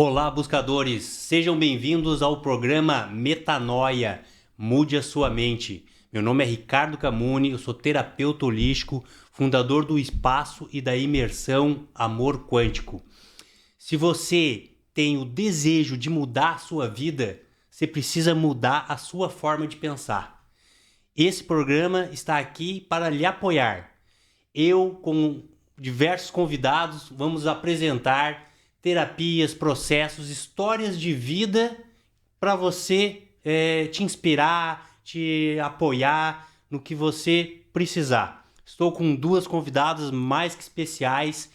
Olá, buscadores! Sejam bem-vindos ao programa Metanoia, Mude a Sua Mente. Meu nome é Ricardo Camuni, eu sou terapeuta holístico, fundador do espaço e da imersão Amor Quântico. Se você tem o desejo de mudar a sua vida, você precisa mudar a sua forma de pensar. Esse programa está aqui para lhe apoiar. Eu, com diversos convidados, vamos apresentar terapias, processos, histórias de vida para você te inspirar, te apoiar no que você precisar. Estou com duas convidadas mais que especiais,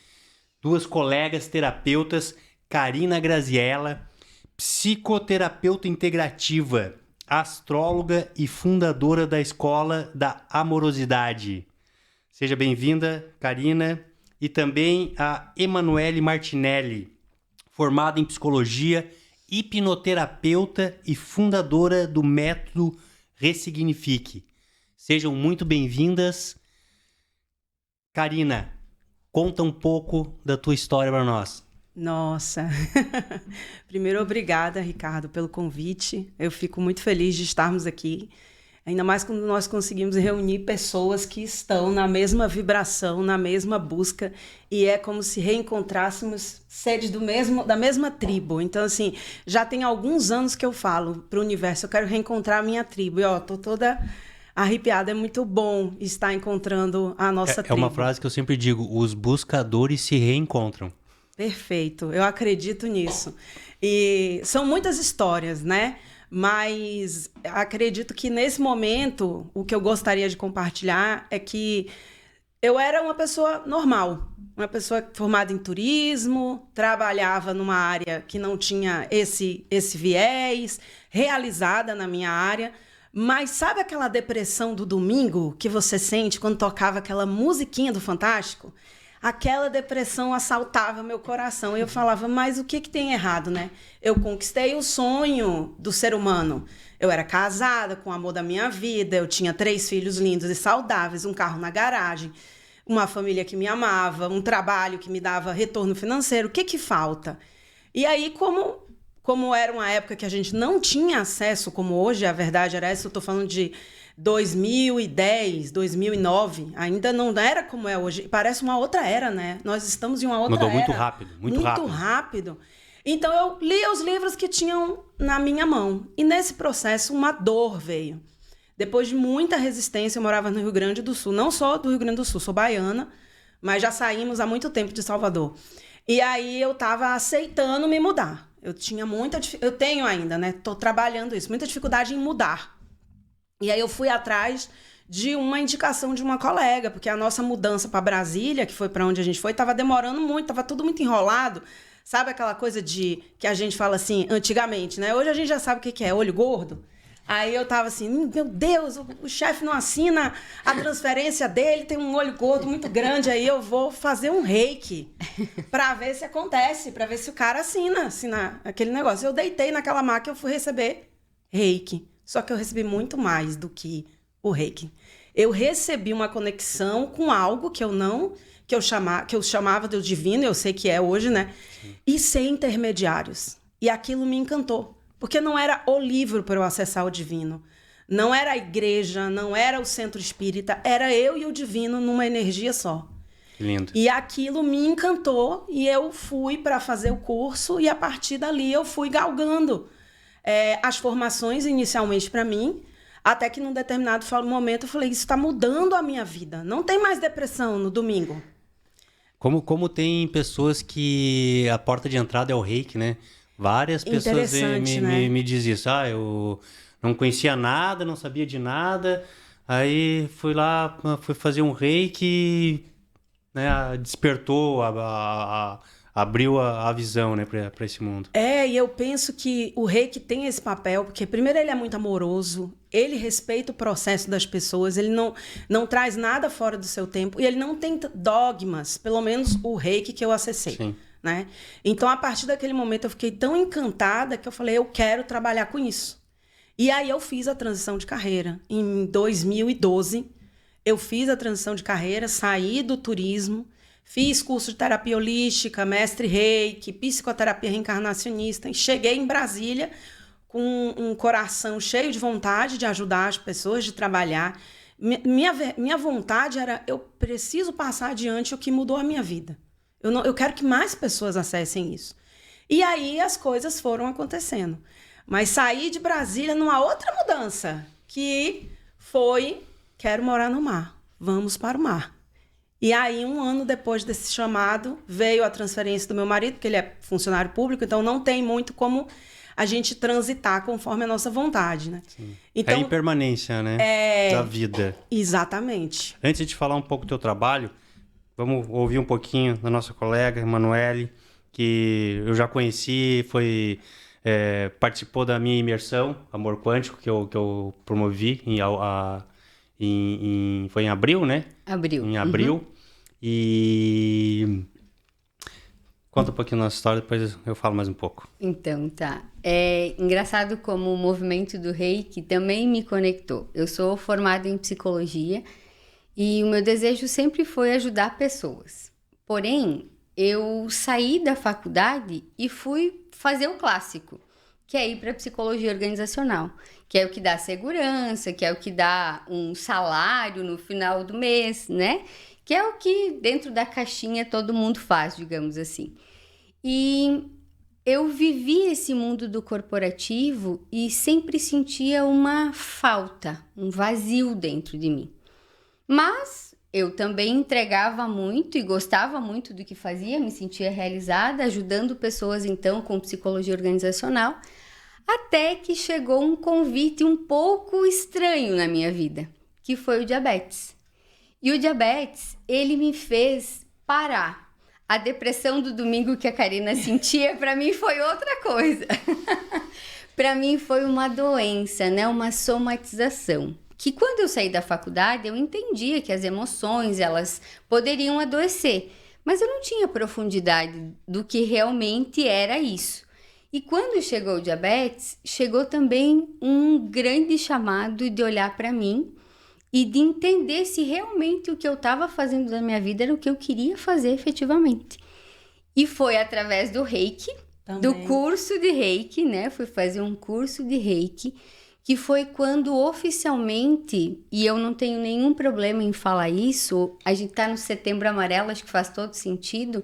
duas colegas terapeutas, Karina Graziella, psicoterapeuta integrativa, astróloga e fundadora da Escola da Amorosidade. Seja bem-vinda, Karina. E também a Emanuele Martinelli, formada em psicologia, hipnoterapeuta e fundadora do método Ressignifique. Sejam muito bem-vindas. Karina, conta um pouco da tua história para nós. Nossa, primeiro obrigada, Ricardo, pelo convite. Eu fico muito feliz de estarmos aqui. Ainda mais quando nós conseguimos reunir pessoas que estão na mesma vibração, na mesma busca, e é como se reencontrássemos seres da mesma tribo. Então, assim, já tem alguns anos que eu falo para o universo, eu quero reencontrar a minha tribo. E, tô toda arrepiada, é muito bom estar encontrando a nossa tribo. É uma frase que eu sempre digo, os buscadores se reencontram. Perfeito, eu acredito nisso. E são muitas histórias, né? Mas acredito que nesse momento, o que eu gostaria de compartilhar é que eu era uma pessoa normal, uma pessoa formada em turismo, trabalhava numa área que não tinha esse viés, realizada na minha área, mas sabe aquela depressão do domingo que você sente quando tocava aquela musiquinha do Fantástico? Aquela depressão assaltava meu coração. E eu falava, mas o que tem errado, né? Eu conquistei o sonho do ser humano. Eu era casada com o amor da minha vida, eu tinha 3 filhos lindos e saudáveis, um carro na garagem, uma família que me amava, um trabalho que me dava retorno financeiro. O que falta? E aí, como era uma época que a gente não tinha acesso como hoje, a verdade era essa, eu estou falando de 2010, 2009, ainda não era como é hoje. Parece uma outra era, né? Nós estamos em uma outra era. Mudou muito rápido, muito rápido. Então, eu lia os livros que tinham na minha mão. E nesse processo, uma dor veio. Depois de muita resistência, eu morava no Rio Grande do Sul. Não sou do Rio Grande do Sul, sou baiana, mas já saímos há muito tempo de Salvador. E aí, eu estava aceitando me mudar. Eu tenho ainda, né? Estou trabalhando isso. Muita dificuldade em mudar. E aí eu fui atrás de uma indicação de uma colega, porque a nossa mudança para Brasília, que foi para onde a gente foi, estava demorando muito, estava tudo muito enrolado. Sabe aquela coisa que a gente fala assim, antigamente, né? Hoje a gente já sabe o que é olho gordo. Aí eu tava assim, meu Deus, o chefe não assina a transferência dele, tem um olho gordo muito grande, aí eu vou fazer um reiki para ver se acontece, para ver se o cara assina aquele negócio. Eu deitei naquela maca e eu fui receber reiki. Só que eu recebi muito mais do que o reiki. Eu recebi uma conexão com algo que eu chamava de divino, eu sei que é hoje, né? Sim. E sem intermediários. E aquilo me encantou. Porque não era o livro para eu acessar o divino. Não era a igreja, não era o centro espírita. Era eu e o divino numa energia só. Lindo. E aquilo me encantou e eu fui para fazer o curso e a partir dali eu fui galgando as formações inicialmente para mim, até que num determinado momento eu falei, isso está mudando a minha vida. Não tem mais depressão no domingo. Como tem pessoas que a porta de entrada é o reiki, né? Várias pessoas me dizem isso. Eu não conhecia nada, não sabia de nada. Aí fui fazer um reiki, né? Despertou, abriu a visão, né, para esse mundo. E eu penso que o reiki tem esse papel, porque primeiro ele é muito amoroso, ele respeita o processo das pessoas, ele não traz nada fora do seu tempo, e ele não tem dogmas, pelo menos o reiki que eu acessei. Sim. Né? Então, a partir daquele momento, eu fiquei tão encantada que eu falei, eu quero trabalhar com isso. E aí eu fiz a transição de carreira. Em 2012, eu fiz a transição de carreira, saí do turismo, Fiz curso de terapia holística, mestre reiki, psicoterapia reencarnacionista. E cheguei em Brasília com um coração cheio de vontade de ajudar as pessoas, de trabalhar. Minha vontade era, eu preciso passar adiante o que mudou a minha vida. Eu quero que mais pessoas acessem isso. E aí as coisas foram acontecendo. Mas saí de Brasília numa outra mudança, que foi, quero morar no mar, vamos para o mar. E aí, 1 ano depois desse chamado, veio a transferência do meu marido, porque ele é funcionário público, então não tem muito como a gente transitar conforme a nossa vontade, né? Sim. Então, é impermanência, né? Da vida. Exatamente. Antes de falar um pouco do teu trabalho, vamos ouvir um pouquinho da nossa colega, Emanuele, que eu já conheci, participou da minha imersão, Amor Quântico, que eu promovi, foi em abril, né? Abril. Em abril. E conta um pouquinho da nossa história, depois eu falo mais um pouco. Então, tá. É engraçado como o movimento do Reiki também me conectou. Eu sou formada em psicologia e o meu desejo sempre foi ajudar pessoas. Porém, eu saí da faculdade e fui fazer o clássico, que é ir para psicologia organizacional, que é o que dá segurança, que é o que dá um salário no final do mês, né? Que é o que dentro da caixinha todo mundo faz, digamos assim. E eu vivi esse mundo do corporativo e sempre sentia uma falta, um vazio dentro de mim. Mas eu também entregava muito e gostava muito do que fazia, me sentia realizada, ajudando pessoas então com psicologia organizacional, até que chegou um convite um pouco estranho na minha vida, que foi o diabetes. E o diabetes, ele me fez parar. A depressão do domingo que a Karina sentia, para mim foi outra coisa. Para mim foi uma doença, né? Uma somatização. Que quando eu saí da faculdade, eu entendia que as emoções, elas poderiam adoecer. Mas eu não tinha profundidade do que realmente era isso. E quando chegou o diabetes, chegou também um grande chamado de olhar para mim e de entender se realmente o que eu estava fazendo na minha vida era o que eu queria fazer efetivamente. E foi através do Reiki, do curso de Reiki, né? Fui fazer um curso de Reiki, que foi quando oficialmente, e eu não tenho nenhum problema em falar isso, a gente tá no Setembro Amarelo, acho que faz todo sentido,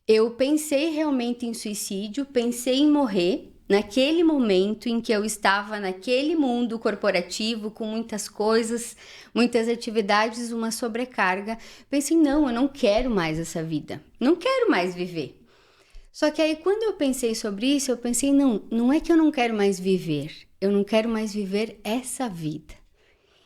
eu pensei realmente em suicídio, pensei em morrer, naquele momento em que eu estava naquele mundo corporativo, com muitas coisas, muitas atividades, uma sobrecarga, pensei, não, eu não quero mais essa vida, não quero mais viver. Só que aí quando eu pensei sobre isso, eu pensei, não é que eu não quero mais viver, eu não quero mais viver essa vida.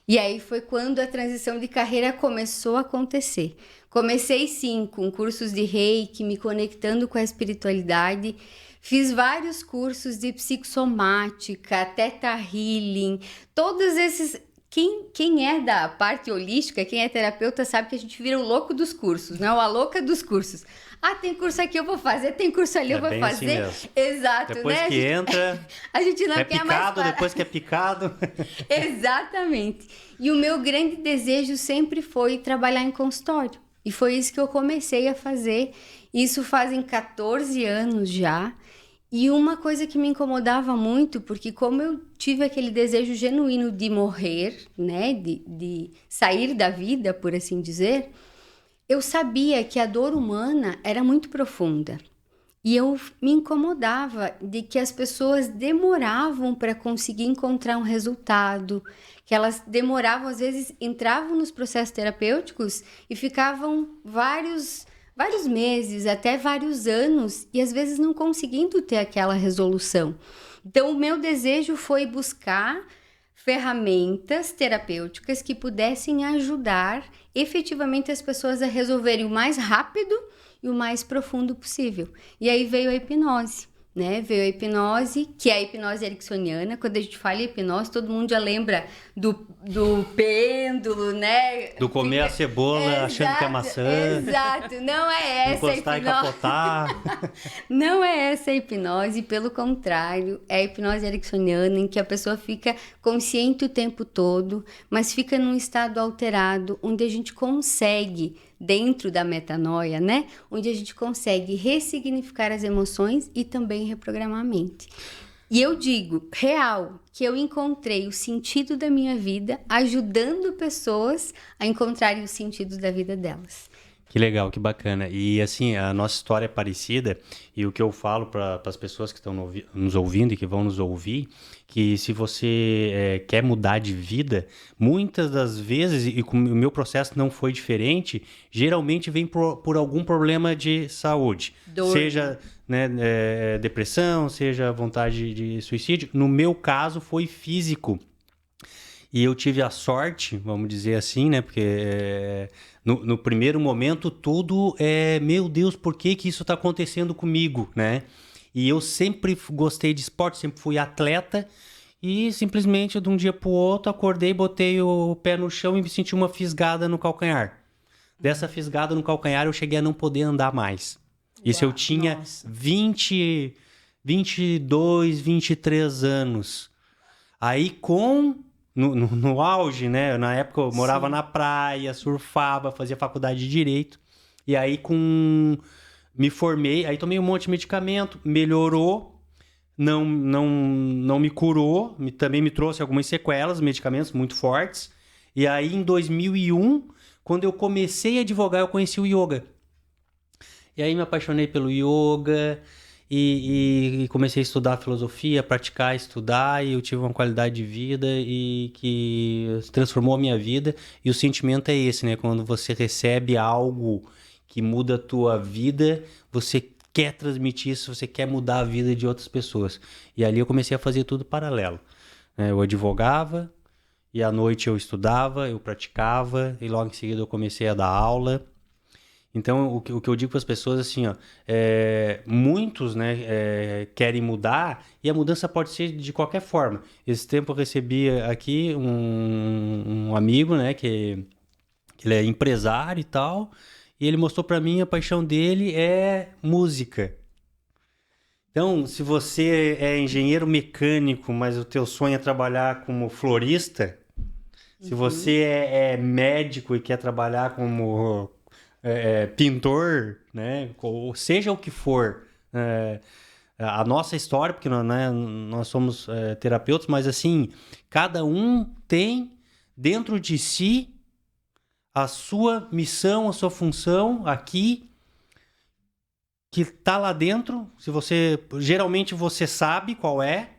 E aí foi quando a transição de carreira começou a acontecer. Comecei sim com cursos de Reiki, me conectando com a espiritualidade. Fiz vários cursos de psicossomática, Theta Healing, todos esses... Quem é da parte holística, quem é terapeuta, sabe que a gente vira o louco dos cursos, né? A louca dos cursos. Ah, tem curso aqui, eu vou fazer, tem curso ali, eu vou fazer. Assim mesmo. Exato, depois né? Que entra, a gente não é quer picado, mais parar. Depois que é picado. Exatamente. E o meu grande desejo sempre foi trabalhar em consultório. E foi isso que eu comecei a fazer. Isso fazem 14 anos já. E uma coisa que me incomodava muito, porque como eu tive aquele desejo genuíno de morrer, né, de sair da vida, por assim dizer, eu sabia que a dor humana era muito profunda. E eu me incomodava de que as pessoas demoravam para conseguir encontrar um resultado, que elas demoravam, às vezes, entravam nos processos terapêuticos e ficavam vários meses, até vários anos, e às vezes não conseguindo ter aquela resolução. Então, o meu desejo foi buscar ferramentas terapêuticas que pudessem ajudar efetivamente as pessoas a resolverem o mais rápido e o mais profundo possível. E aí veio a hipnose, né? Veio a hipnose, que é a hipnose ericksoniana. Quando a gente fala em hipnose, todo mundo já lembra do pêndulo, né? Do comer a cebola achando que é maçã. Exato, não é essa a encostar hipnose. E capotar. Não é essa a hipnose, pelo contrário, é a hipnose ericksoniana, em que a pessoa fica consciente o tempo todo, mas fica num estado alterado, onde a gente consegue dentro da metanoia, né? Onde a gente consegue ressignificar as emoções e também reprogramar a mente. E eu digo, real, que eu encontrei o sentido da minha vida ajudando pessoas a encontrarem o sentido da vida delas. Que legal, que bacana. E assim, a nossa história é parecida, e o que eu falo para as pessoas que estão nos ouvindo e que vão nos ouvir, que se você quer mudar de vida, muitas das vezes, e o meu processo não foi diferente, geralmente vem por algum problema de saúde. Dor. Seja depressão, seja vontade de suicídio. No meu caso, foi físico. E eu tive a sorte, vamos dizer assim, né? Porque no primeiro momento tudo meu Deus, por que isso está acontecendo comigo, né? E eu sempre gostei de esporte, sempre fui atleta e simplesmente de um dia para o outro acordei, botei o pé no chão e me senti uma fisgada no calcanhar. Dessa fisgada no calcanhar eu cheguei a não poder andar mais. Isso eu tinha 22, 23 anos. Aí no auge, né? Na época eu morava na praia, surfava, fazia faculdade de Direito. E aí me formei, aí tomei um monte de medicamento, melhorou, não me curou, também me trouxe algumas sequelas, medicamentos muito fortes. E aí em 2001, quando eu comecei a advogar, eu conheci o yoga. E aí me apaixonei pelo yoga e comecei a estudar filosofia, praticar, estudar, e eu tive uma qualidade de vida e que transformou a minha vida. E o sentimento é esse, né? Quando você recebe algo que muda a tua vida, você quer transmitir isso, você quer mudar a vida de outras pessoas. E ali eu comecei a fazer tudo paralelo. Eu advogava, e à noite eu estudava, eu praticava, e logo em seguida eu comecei a dar aula. Então, o que eu digo para as pessoas, assim, ó, muitos, né, querem mudar, e a mudança pode ser de qualquer forma. Esse tempo eu recebi aqui um amigo, né, que ele é empresário e tal, e ele mostrou para mim a paixão dele é música. Então, se você é engenheiro mecânico, mas o teu sonho é trabalhar como florista, se você é médico e quer trabalhar como pintor, né? Ou seja o que for, a nossa história, porque nós somos terapeutas, mas assim, cada um tem dentro de si a sua missão, a sua função aqui, que tá lá dentro. Geralmente você sabe qual é,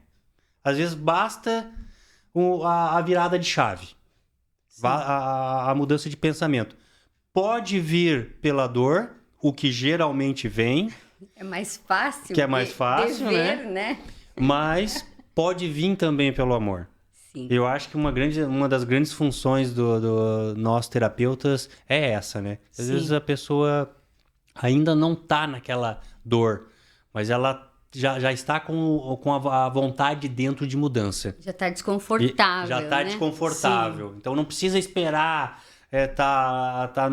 às vezes basta a virada de chave, a mudança de pensamento. Pode vir pela dor, o que geralmente vem. É mais fácil. Que é mais fácil, né? Mas pode vir também pelo amor. Sim. Eu acho que uma das grandes funções do nós terapeutas é essa, né? Às vezes a pessoa ainda não tá naquela dor, mas ela já está com a vontade dentro de mudança. Já tá desconfortável, já tá desconfortável. Sim. Então não precisa esperar tá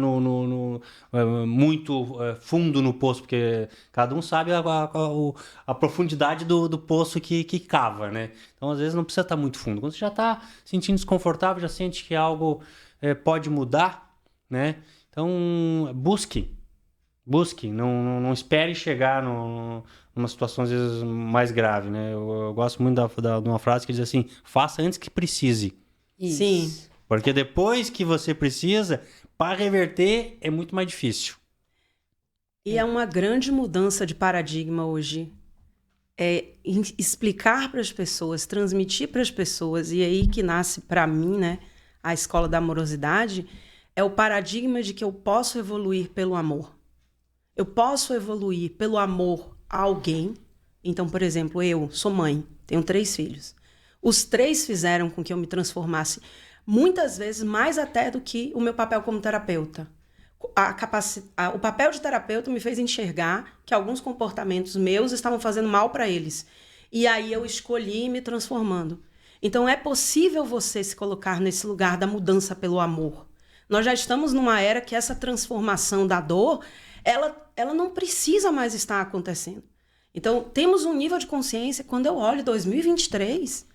muito fundo no poço, porque cada um sabe a profundidade do poço que cava, né? Então, às vezes, não precisa estar muito fundo. Quando você já está sentindo desconfortável, já sente que algo pode mudar, né? Então, busque. Não espere chegar numa situação, às vezes, mais grave, né? Eu gosto muito de uma frase que diz assim, faça antes que precise. Isso. Sim. Porque depois que você precisa, para reverter é muito mais difícil. E é uma grande mudança de paradigma hoje. Explicar para as pessoas, transmitir para as pessoas, e aí que nasce para mim, né, a escola da amorosidade, é o paradigma de que eu posso evoluir pelo amor. Eu posso evoluir pelo amor a alguém. Então, por exemplo, eu sou mãe, tenho 3 filhos. Os 3 fizeram com que eu me transformasse muitas vezes mais até do que o meu papel como terapeuta. O papel de terapeuta me fez enxergar que alguns comportamentos meus estavam fazendo mal para eles. E aí eu escolhi ir me transformando. Então é possível você se colocar nesse lugar da mudança pelo amor. Nós já estamos numa era que essa transformação da dor, ela não precisa mais estar acontecendo. Então temos um nível de consciência, quando eu olho 2023...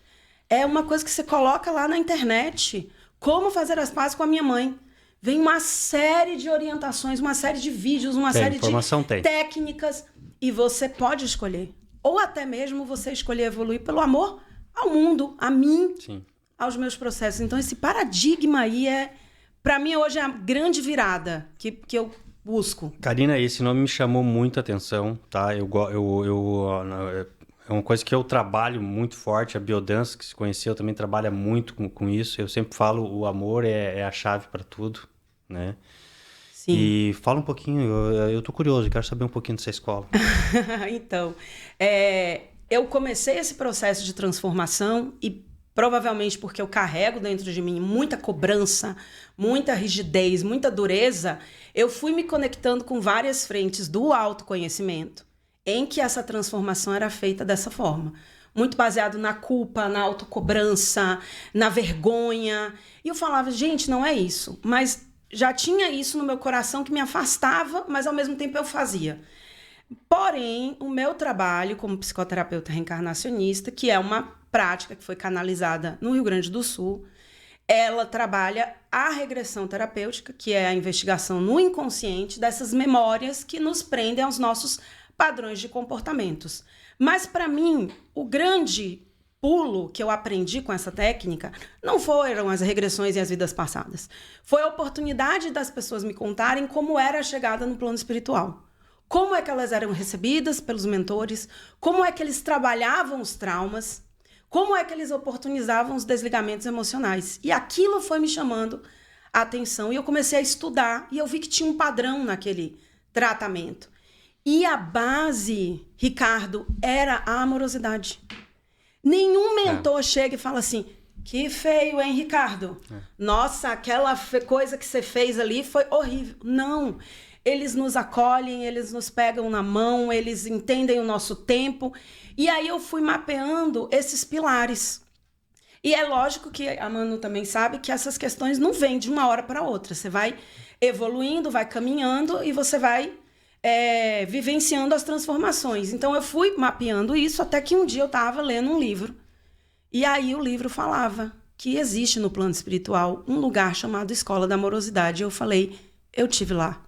É uma coisa que você coloca lá na internet. Como fazer as pazes com a minha mãe. vem uma série de orientações, uma série de vídeos, uma série de técnicas, e você pode escolher. Ou até mesmo você escolher evoluir pelo amor ao mundo, a mim, Sim. aos meus processos. Então, esse paradigma aí para mim, hoje é a grande virada que eu busco. Karina, esse nome me chamou muito a atenção, tá? É uma coisa que eu trabalho muito forte, a biodança, que se conheceu, também trabalha muito com isso. Eu sempre falo, o amor é a chave para tudo, né? Sim. E fala um pouquinho, eu tô curioso, quero saber um pouquinho dessa escola. Então, eu comecei esse processo de transformação e provavelmente porque eu carrego dentro de mim muita cobrança, muita rigidez, muita dureza, eu fui me conectando com várias frentes do autoconhecimento, em que essa transformação era feita dessa forma. Muito baseado na culpa, na autocobrança, na vergonha. E eu falava, gente, não é isso. Mas já tinha isso no meu coração que me afastava, mas ao mesmo tempo eu fazia. Porém, o meu trabalho como psicoterapeuta reencarnacionista, que é uma prática que foi canalizada no Rio Grande do Sul, ela trabalha a regressão terapêutica, que é a investigação no inconsciente dessas memórias que nos prendem aos nossos padrões de comportamentos. Mas, para mim, o grande pulo que eu aprendi com essa técnica não foram as regressões e as vidas passadas. Foi a oportunidade das pessoas me contarem como era a chegada no plano espiritual. Como é que elas eram recebidas pelos mentores, como é que eles trabalhavam os traumas, como é que eles oportunizavam os desligamentos emocionais. E aquilo foi me chamando a atenção e eu comecei a estudar e eu vi que tinha um padrão naquele tratamento. E a base, Ricardo, era a amorosidade. Nenhum mentor chega e fala assim, que feio, hein, Ricardo? Nossa, aquela coisa que você fez ali foi horrível. Não. Eles nos acolhem, eles nos pegam na mão, eles entendem o nosso tempo. E aí eu fui mapeando esses pilares. E é lógico que a Manu também sabe que essas questões não vêm de uma hora para outra. Você vai evoluindo, vai caminhando e você vai vivenciando as transformações. Então eu fui mapeando isso até que um dia eu estava lendo um livro. E aí o livro falava que existe no plano espiritual um lugar chamado Escola da Amorosidade. Eu falei, eu tive lá.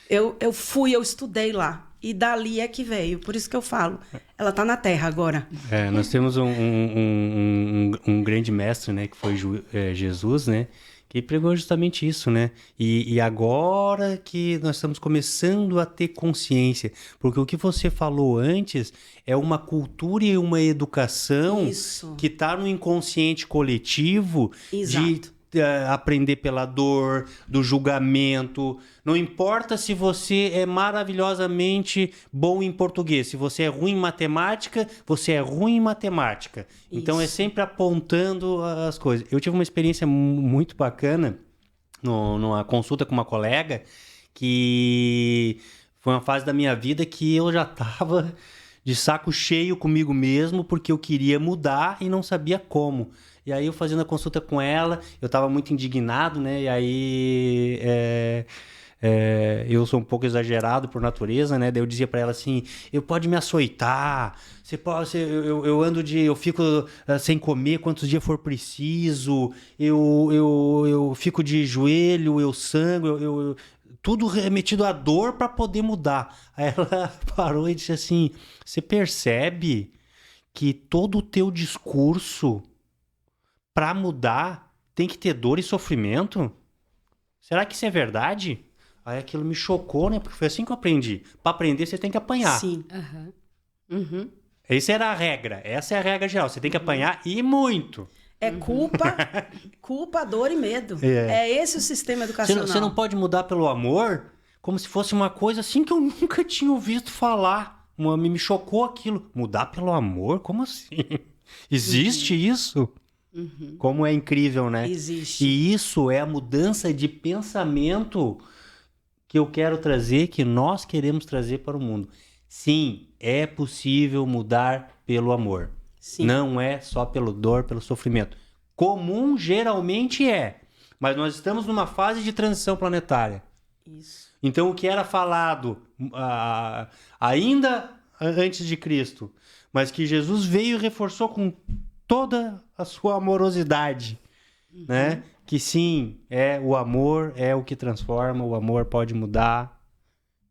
Eu estudei lá. E dali é que veio. Por isso que eu falo. Ela está na Terra agora. Nós temos um grande mestre, né? Que foi Jesus, né? Que pregou justamente isso, né? E agora que nós estamos começando a ter consciência. Porque o que você falou antes é uma cultura e uma educação que está no inconsciente coletivo. Exato. De aprender pela dor, do julgamento. Não importa se você é maravilhosamente bom em português. Se você é ruim em matemática, você é ruim em matemática. Isso. Então é sempre apontando as coisas. Eu tive uma experiência muito bacana numa consulta com uma colega, que foi uma fase da minha vida que eu já estava de saco cheio comigo mesmo, porque eu queria mudar e não sabia como. E aí eu fazendo a consulta com ela, eu tava muito indignado, né? E aí eu sou um pouco exagerado por natureza, né? Daí eu dizia pra ela assim, eu pode me açoitar, eu fico sem comer quantos dias for preciso, eu fico de joelho, eu sangro, tudo remetido à dor para poder mudar. Aí ela parou e disse assim, você percebe que todo o teu discurso para mudar tem que ter dor e sofrimento? Será que isso é verdade? Aí aquilo me chocou, né? Porque foi assim que eu aprendi. Para aprender, você tem que apanhar. Sim. Uhum. Essa era a regra. Essa é a regra geral. Você tem que apanhar e muito. É culpa, dor e medo. É esse o sistema educacional. Você não pode mudar pelo amor como se fosse uma coisa assim que eu nunca tinha ouvido falar. Me chocou aquilo. Mudar pelo amor? Como assim? Existe isso? Uhum. Como é incrível, né? Existe. E isso é a mudança de pensamento que eu quero trazer, que nós queremos trazer para o mundo. Sim, é possível mudar pelo amor. Sim. Não é só pelo dor, pelo sofrimento. Comum geralmente é, mas nós estamos numa fase de transição planetária. Isso. Então o que era falado ainda antes de Cristo, mas que Jesus veio e reforçou com toda a sua amorosidade, né? que sim, o amor é o que transforma, o amor pode mudar.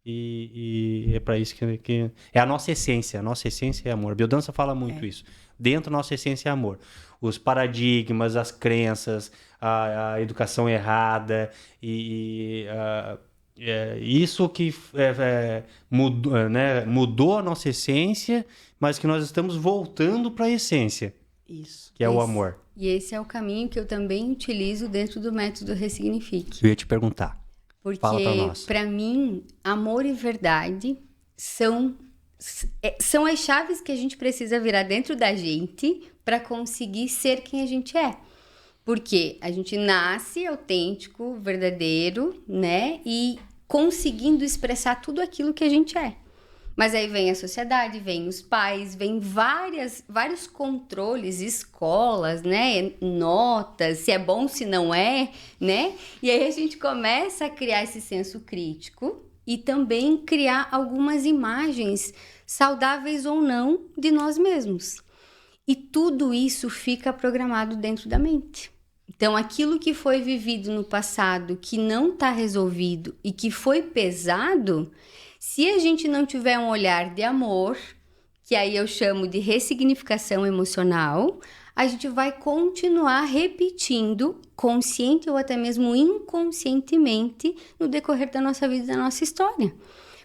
E é para isso que é a nossa essência é amor. A biodança fala muito isso. Dentro da nossa essência é amor. Os paradigmas, as crenças, a educação errada isso que mudou, né? Mudou a nossa essência, mas que nós estamos voltando para a essência. Isso. Que é o amor. E esse é o caminho que eu também utilizo dentro do método Ressignifique. Eu ia te perguntar. Porque, para mim, amor e verdade são as chaves que a gente precisa virar dentro da gente para conseguir ser quem a gente é. Porque a gente nasce autêntico, verdadeiro, né? E conseguindo expressar tudo aquilo que a gente é. Mas aí vem a sociedade, vem os pais, vem vários controles, escolas, né? Notas, se é bom, se não é, né? E aí a gente começa a criar esse senso crítico e também criar algumas imagens saudáveis ou não de nós mesmos. E tudo isso fica programado dentro da mente. Então, aquilo que foi vivido no passado, que não está resolvido e que foi pesado, se a gente não tiver um olhar de amor, que aí eu chamo de ressignificação emocional, a gente vai continuar repetindo, consciente ou até mesmo inconscientemente, no decorrer da nossa vida e da nossa história.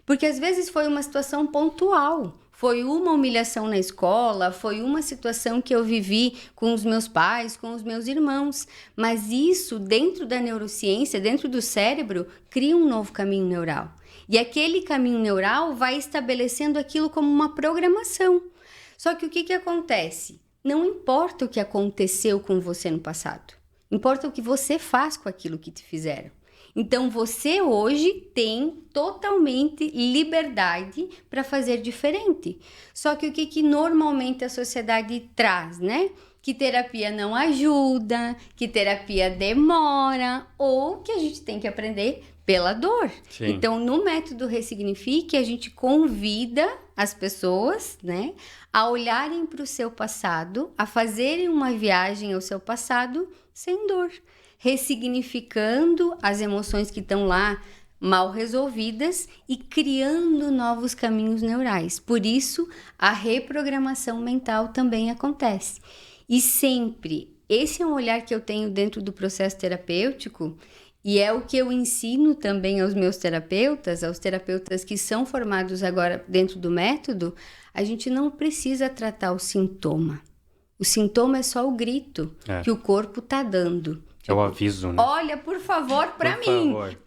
Porque às vezes foi uma situação pontual, foi uma humilhação na escola, foi uma situação que eu vivi com os meus pais, com os meus irmãos. Mas isso, dentro da neurociência, dentro do cérebro, cria um novo caminho neural. E aquele caminho neural vai estabelecendo aquilo como uma programação. Só que o que acontece? Não importa o que aconteceu com você no passado. Importa o que você faz com aquilo que te fizeram. Então, você hoje tem totalmente liberdade para fazer diferente. Só que o que normalmente a sociedade traz, né? Que terapia não ajuda, que terapia demora, ou que a gente tem que aprender pela dor. Sim. Então, no método Ressignifique, a gente convida as pessoas, né, a olharem para o seu passado, a fazerem uma viagem ao seu passado sem dor, ressignificando as emoções que estão lá mal resolvidas e criando novos caminhos neurais. Por isso, a reprogramação mental também acontece. E sempre, esse é um olhar que eu tenho dentro do processo terapêutico e é o que eu ensino também aos meus terapeutas, aos terapeutas que são formados agora dentro do método. A gente não precisa tratar o sintoma. O sintoma é só o grito que o corpo está dando. É o aviso, né? Olha, por favor, para mim. Favor.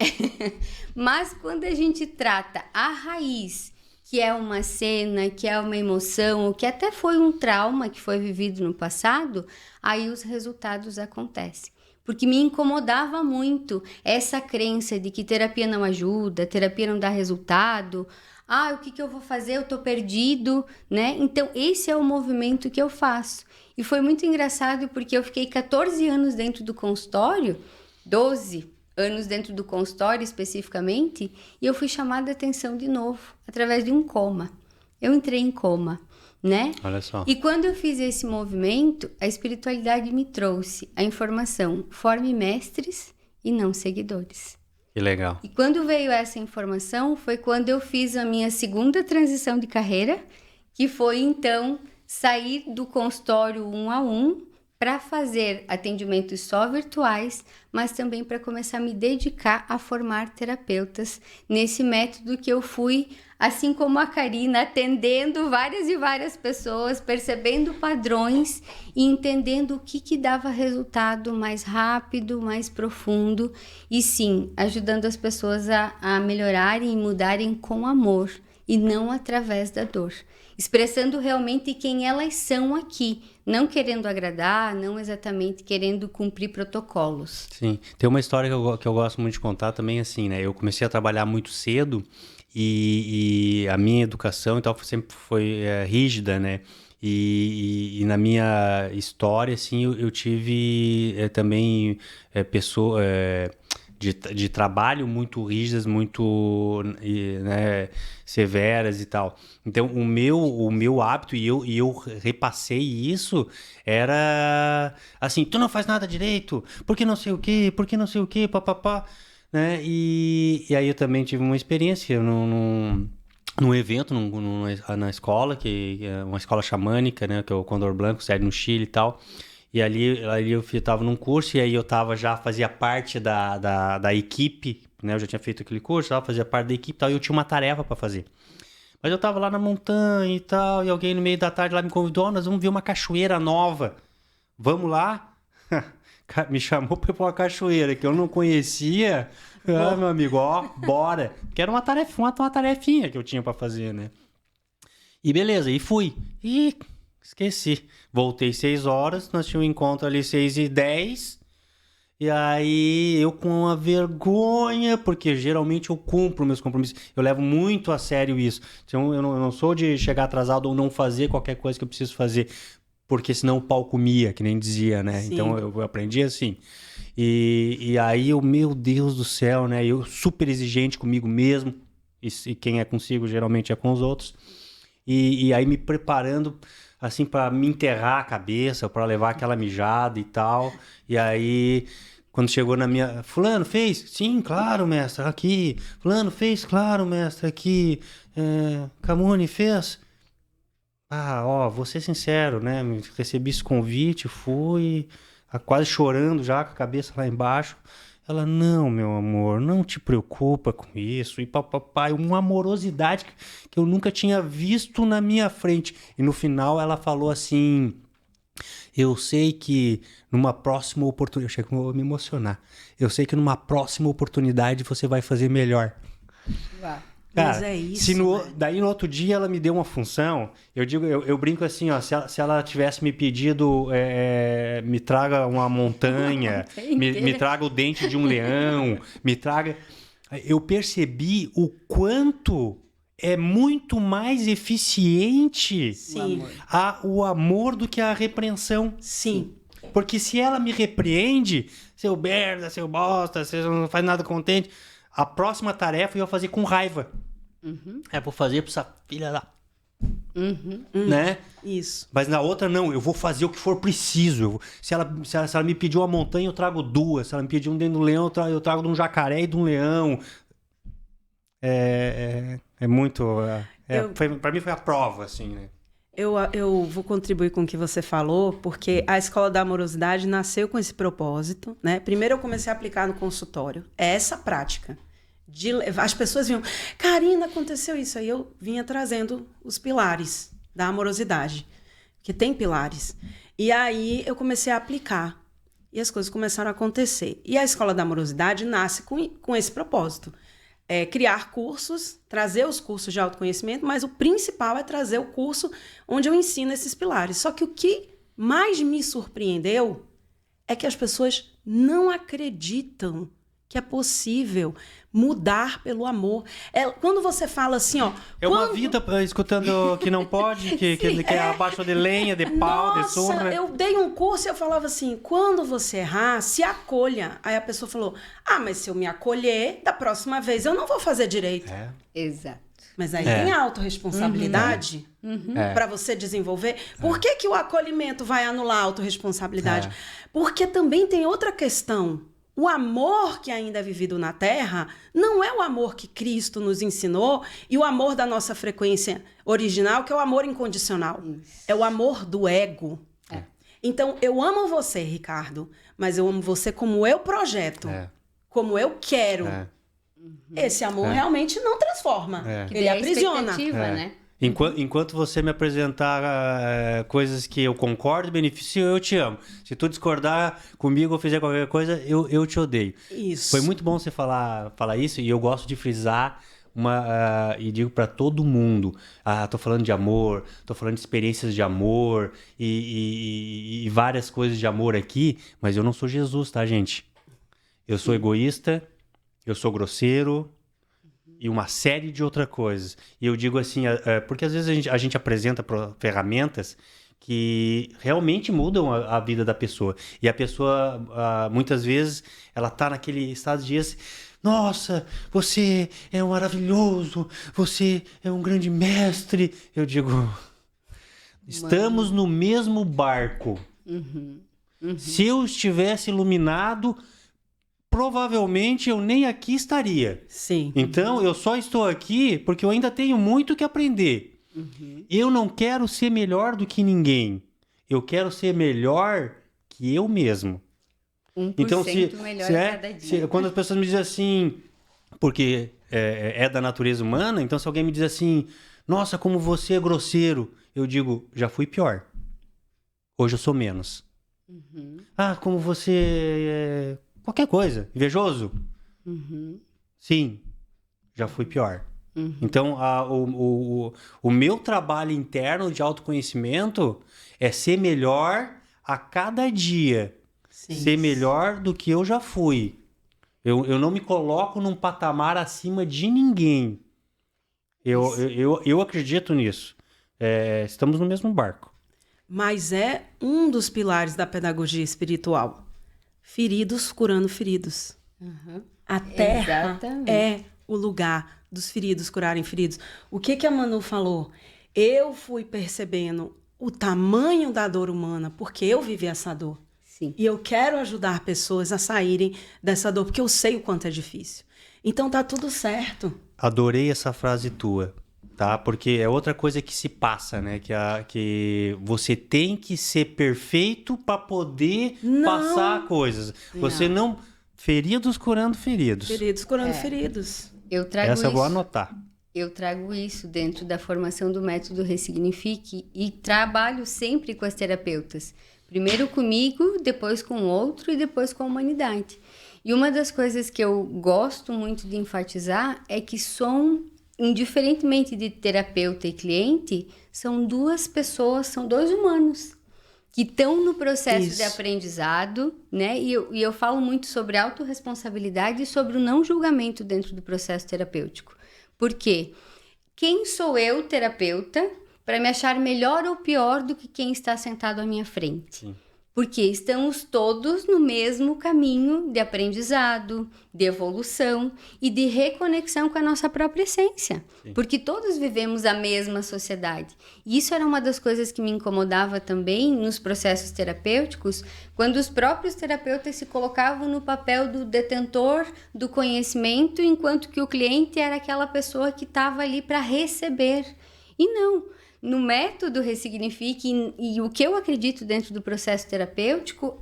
Mas quando a gente trata a raiz, que é uma cena, que é uma emoção, ou que até foi um trauma que foi vivido no passado, aí os resultados acontecem. Porque me incomodava muito essa crença de que terapia não ajuda, terapia não dá resultado. Ah, o que eu vou fazer? Eu tô perdido, né? Então, esse é o movimento que eu faço. E foi muito engraçado porque eu fiquei 14 anos dentro do consultório, 12 anos dentro do consultório especificamente, e eu fui chamada a atenção de novo, através de um coma. Eu entrei em coma, né? Olha só. E quando eu fiz esse movimento, a espiritualidade me trouxe a informação: forme mestres e não seguidores. Que legal. E quando veio essa informação, foi quando eu fiz a minha segunda transição de carreira, que foi então sair do consultório 1 a 1 para fazer atendimentos só virtuais, mas também para começar a me dedicar a formar terapeutas nesse método que eu fui, assim como a Karina, atendendo várias e várias pessoas, percebendo padrões e entendendo o que dava resultado mais rápido, mais profundo e sim, ajudando as pessoas a melhorarem e mudarem com amor e não através da dor. Expressando realmente quem elas são aqui, não querendo agradar, não exatamente querendo cumprir protocolos. Sim, tem uma história que eu gosto muito de contar também, assim, né? Eu comecei a trabalhar muito cedo e a minha educação e tal sempre foi rígida, né? E na minha história, assim, eu tive também de trabalho muito rígidas, muito né, severas e tal. Então, o meu hábito, e eu repassei isso, era assim, tu não faz nada direito, porque não sei o quê, papapá, né? E aí eu também tive uma experiência num evento na escola, que é uma escola xamânica, né? Que é o Condor Blanco, sede no Chile e tal. E ali eu estava num curso, e aí eu fazia parte da equipe, né? Eu já tinha feito aquele curso, fazia parte da equipe e tal, e eu tinha uma tarefa para fazer. Mas eu tava lá na montanha e tal, e alguém no meio da tarde lá me convidou, nós vamos ver uma cachoeira nova. Vamos lá? Me chamou pra ir pra uma cachoeira que eu não conhecia. Ah, meu amigo, ó, bora. Que era uma tarefinha que eu tinha pra fazer, né? E beleza, e fui. E esqueci. Voltei 6 horas, nós tínhamos um encontro ali 6h10. E aí eu com uma vergonha, porque geralmente eu cumpro meus compromissos. Eu levo muito a sério isso. Então eu não sou de chegar atrasado ou não fazer qualquer coisa que eu preciso fazer, porque senão o pau comia, que nem dizia, né? Sim. Então eu aprendi assim. E aí meu Deus do céu, né? Eu super exigente comigo mesmo. E quem é consigo geralmente é com os outros. E aí me preparando assim para me enterrar a cabeça, para levar aquela mijada e tal. E aí quando chegou na minha... Fulano, fez? Sim, claro, mestre, aqui. Fulano, fez? Claro, mestre, aqui. Camune, fez? Ah, ó, vou ser sincero, né? Recebi esse convite, fui quase chorando já, com a cabeça lá embaixo. Ela, não, meu amor, não te preocupa com isso. E papai, uma amorosidade que eu nunca tinha visto na minha frente. E no final ela falou assim... Eu sei que numa próxima oportunidade... Eu chego a me emocionar. Eu sei que numa próxima oportunidade você vai fazer melhor. Uau. Cara, mas é isso, né? Daí no outro dia ela me deu uma função, eu brinco assim, ó, se ela tivesse me pedido, me traga uma montanha, me traga o dente de um leão, me traga... Eu percebi o quanto é muito mais eficiente Sim. o amor do que a repreensão. Sim. Porque se ela me repreende, seu merda, seu bosta, você não faz nada contente... A próxima tarefa eu ia fazer com raiva. Uhum. Vou fazer pra essa filha lá. Uhum. Né? Isso. Mas na outra, não. Eu vou fazer o que for preciso. Se ela me pedir uma montanha, eu trago 2. Se ela me pedir um dente do leão, eu trago de um jacaré e de um leão. É muito... pra mim foi a prova, assim, né? Eu vou contribuir com o que você falou, porque a Escola da Amorosidade nasceu com esse propósito, né? Primeiro eu comecei a aplicar no consultório. É essa prática. As pessoas vinham, Karina, aconteceu isso. Aí eu vinha trazendo os pilares da amorosidade, que tem pilares. E aí eu comecei a aplicar. E as coisas começaram a acontecer. E a Escola da Amorosidade nasce com esse propósito. Criar cursos, trazer os cursos de autoconhecimento, mas o principal é trazer o curso onde eu ensino esses pilares. Só que o que mais me surpreendeu é que as pessoas não acreditam que é possível mudar pelo amor. Quando você fala assim, ó... uma vida escutando que não pode, que é abaixo de lenha, de pau, de surra. Eu dei um curso e eu falava assim, quando você errar, se acolha. Aí a pessoa falou, mas se eu me acolher, da próxima vez eu não vou fazer direito. Exato. Mas aí tem a autorresponsabilidade para você desenvolver. Por que o acolhimento vai anular a autorresponsabilidade? Porque também tem outra questão. O amor que ainda é vivido na Terra não é o amor que Cristo nos ensinou e o amor da nossa frequência original, que é o amor incondicional. Isso. É o amor do ego. Então, eu amo você, Ricardo, mas eu amo você como eu projeto, como eu quero. Esse amor realmente não transforma. Ele aprisiona. Né? Enquanto você me apresentar coisas que eu concordo e beneficio, eu te amo. Se tu discordar comigo ou fizer qualquer coisa, eu te odeio. Isso. Foi muito bom você falar isso, e eu gosto de frisar e digo para todo mundo, tô falando de amor, tô falando de experiências de amor e várias coisas de amor aqui, mas eu não sou Jesus, tá, gente? Eu sou egoísta, eu sou grosseiro, e uma série de outras coisas. E eu digo assim, porque às vezes a gente apresenta ferramentas que realmente mudam a vida da pessoa. E a pessoa, muitas vezes, ela tá naquele estado de assim, nossa, você é um maravilhoso, você é um grande mestre. Eu digo, estamos no mesmo barco. Se eu estivesse iluminado, provavelmente eu nem aqui estaria. Sim. Então, eu só estou aqui porque eu ainda tenho muito que aprender. Eu não quero ser melhor do que ninguém. Eu quero ser melhor que eu mesmo. 1% Então, melhor cada dia. quando as pessoas me dizem assim, porque é da natureza humana, então se alguém me diz assim, nossa, como você é grosseiro, eu digo, já fui pior. Hoje eu sou menos. Ah, como você é qualquer coisa, invejoso. Sim, já fui pior. Então, o meu trabalho interno de autoconhecimento é ser melhor a cada dia. Sim. Ser melhor do que eu já fui. Eu não me coloco num patamar acima de ninguém. Eu acredito nisso. Estamos no mesmo barco. Mas é um dos pilares da pedagogia espiritual. Feridos curando feridos. A terra Exatamente. é o lugar dos feridos curarem feridos. O que a Manu falou? Eu fui percebendo o tamanho da dor humana porque eu vivi essa dor. Sim. E eu quero ajudar pessoas a saírem dessa dor porque eu sei o quanto é difícil. Então tá tudo certo. Adorei essa frase tua, tá? Porque é outra coisa que se passa, né? Que você tem que ser perfeito para poder passar coisas. Você não... Feridos curando feridos. Feridos curando feridos. Eu trago Essa eu vou anotar. Eu trago isso dentro da formação do método Ressignifique e trabalho sempre com as terapeutas. Primeiro comigo, depois com o outro e depois com a humanidade. E uma das coisas que eu gosto muito de enfatizar é que indiferentemente de terapeuta e cliente, são duas pessoas, são dois humanos que estão no processo de aprendizado, né? E eu falo muito sobre autorresponsabilidade e sobre o não julgamento dentro do processo terapêutico. Por quê? Quem sou eu, terapeuta, para me achar melhor ou pior do que quem está sentado à minha frente? Sim. Porque estamos todos no mesmo caminho de aprendizado, de evolução e de reconexão com a nossa própria essência. Sim. Porque todos vivemos a mesma sociedade. E isso era uma das coisas que me incomodava também nos processos terapêuticos, quando os próprios terapeutas se colocavam no papel do detentor do conhecimento, enquanto que o cliente era aquela pessoa que estava ali para receber. E não. No método Ressignifique, e o que eu acredito dentro do processo terapêutico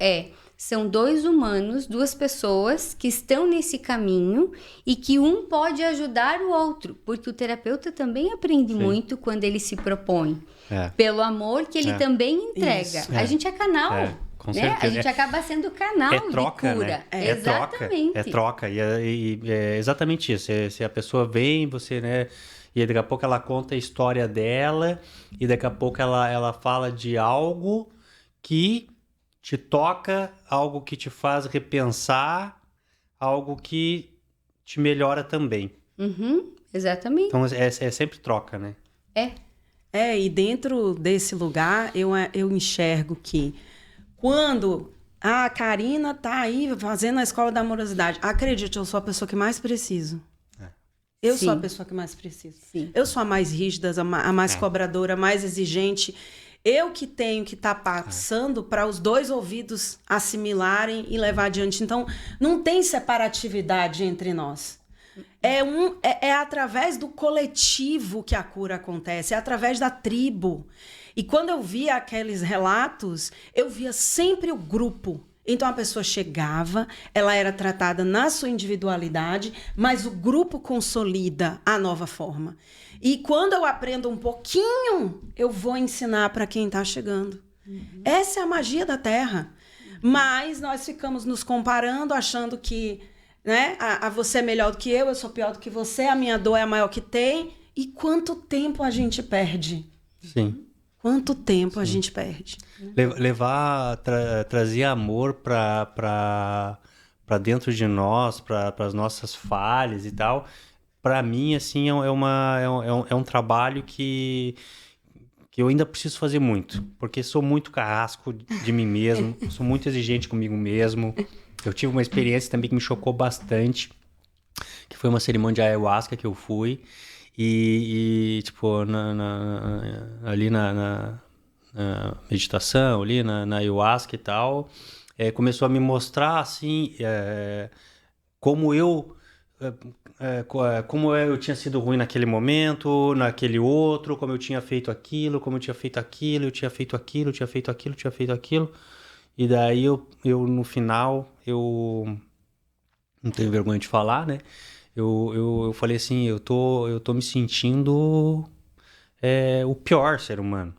são dois humanos, duas pessoas que estão nesse caminho e que um pode ajudar o outro, porque o terapeuta também aprende muito quando ele se propõe, pelo amor que ele também entrega. Isso. A gente é canal. Com né? certeza. A gente acaba sendo canal É troca, de cura. né? Exatamente. É troca. E é exatamente isso. Se a pessoa vem, você, né? E daqui a pouco ela conta a história dela, e daqui a pouco ela fala de algo que te toca, algo que te faz repensar, algo que te melhora também. Exatamente. Então é sempre troca, né? E dentro desse lugar eu enxergo que quando a Karina tá aí fazendo a escola da amorosidade, acredite, eu sou a pessoa que mais preciso. Eu sou a pessoa que mais preciso. Sim. Eu sou a mais rígida, a mais cobradora, a mais exigente. Eu que tenho que estar passando para os dois ouvidos assimilarem e levar adiante. Então, não tem separatividade entre nós. É através do coletivo que a cura acontece, é através da tribo. E quando eu via aqueles relatos, eu via sempre o grupo. Então a pessoa chegava, ela era tratada na sua individualidade, mas o grupo consolida a nova forma. E quando eu aprendo um pouquinho, eu vou ensinar para quem está chegando. Essa é a magia da Terra. Mas nós ficamos nos comparando, achando que, né, você é melhor do que eu sou pior do que você, a minha dor é a maior que tem. E quanto tempo a gente perde? Sim. Quanto tempo a gente perde? Trazer amor para dentro de nós, para as nossas falhas e tal, para mim, assim, é um trabalho que que eu ainda preciso fazer muito, porque sou muito carrasco de mim mesmo, sou muito exigente comigo mesmo. Eu tive uma experiência também que me chocou bastante, que foi uma cerimônia de ayahuasca que eu fui, e tipo, ali na meditação, ali na ayahuasca e tal, começou a me mostrar, assim, como eu tinha sido ruim naquele momento, naquele outro, como eu tinha feito aquilo, como eu tinha feito aquilo, eu tinha feito aquilo, eu tinha feito aquilo, eu tinha feito aquilo. E daí eu no final, eu não tenho vergonha de falar, né? Eu falei assim, eu tô me sentindo o pior ser humano.